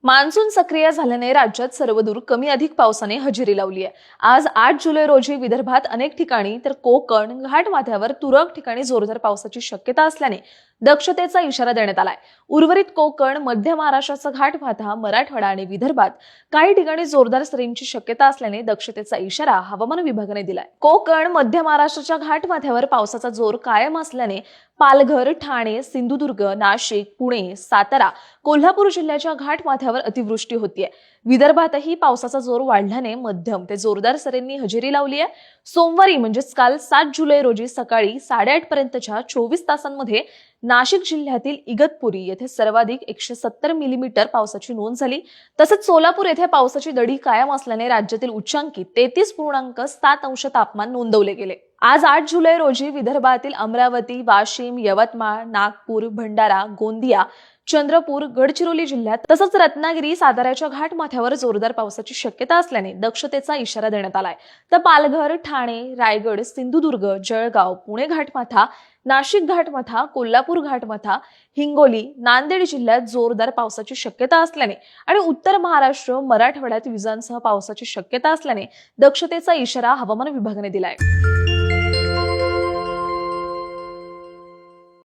Monsoon सक्रिय झाल्याने राज्यात सर्वदूर कमी अधिक पावसाने हजेरी लावली आहे। आज 8 जुलै रोजी विदर्भात अनेक ठिकाणी तर कोकण घाटमाथ्यावर तुरळक ठिकाणी जोरदार पावसाची शक्यता असल्याने दक्षतेचा इशारा देण्यात आलाय। उर्वरित कोकण, मध्य महाराष्ट्राचा घाटमाथा, मराठवाडा आणि विदर्भात काही ठिकाणी जोरदार सरींची शक्यता असल्याने दक्षतेचा इशारा हवामान विभागाने दिलाय। कोकण, मध्य महाराष्ट्राच्या घाटमाथ्यावर पावसाचा जोर कायम असल्याने पालघर, ठाणे, सिंधुदुर्ग, नाशिक, पुणे, सातारा, कोल्हापूर जिल्ह्याच्या घाटमाथ्यावर अतिवृष्टी होतीये। विदर्भातही पावसाचा जोर वाढल्याने मध्यम ते जोरदार सरींनी हजेरी लावली आहे। सोमवारी म्हणजेच काल 7 जुलै रोजी सकाळी 8:30 पर्यंतच्या 24 तासांमध्ये नाशिक जिल्ह्यातील इगतपुरी येथे सर्वाधिक 170 मिलीमीटर पावसाची नोंद झाली। तसंच सोलापूर येथे पावसाची दडी कायम असल्याने राज्यातील उच्चांकी 33.7 अंश तापमान नोंदवले गेले। आज 8 जुलै रोजी विदर्भातील अमरावती, वाशिम, यवतमाळ, नागपूर, भंडारा, गोंदिया, चंद्रपूर, गडचिरोली जिल्ह्यात तसंच रत्नागिरी, साताऱ्याच्या घाटमाथ्यावर जोरदार पावसाची शक्यता असल्याने दक्षतेचा इशारा देण्यात आलाय। तर पालघर, ठाणे, रायगड, सिंधुदुर्ग, जळगाव, पुणे घाटमाथा, नाशिक घाटमाथा, कोल्हापूर घाटमाथा, हिंगोली, नांदेड जिल्ह्यात जोरदार पावसाची शक्यता असल्याने आणि उत्तर महाराष्ट्र, मराठवाड्यात विजांसह पावसाची शक्यता असल्याने दक्षतेचा इशारा हवामान विभागाने दिलाय।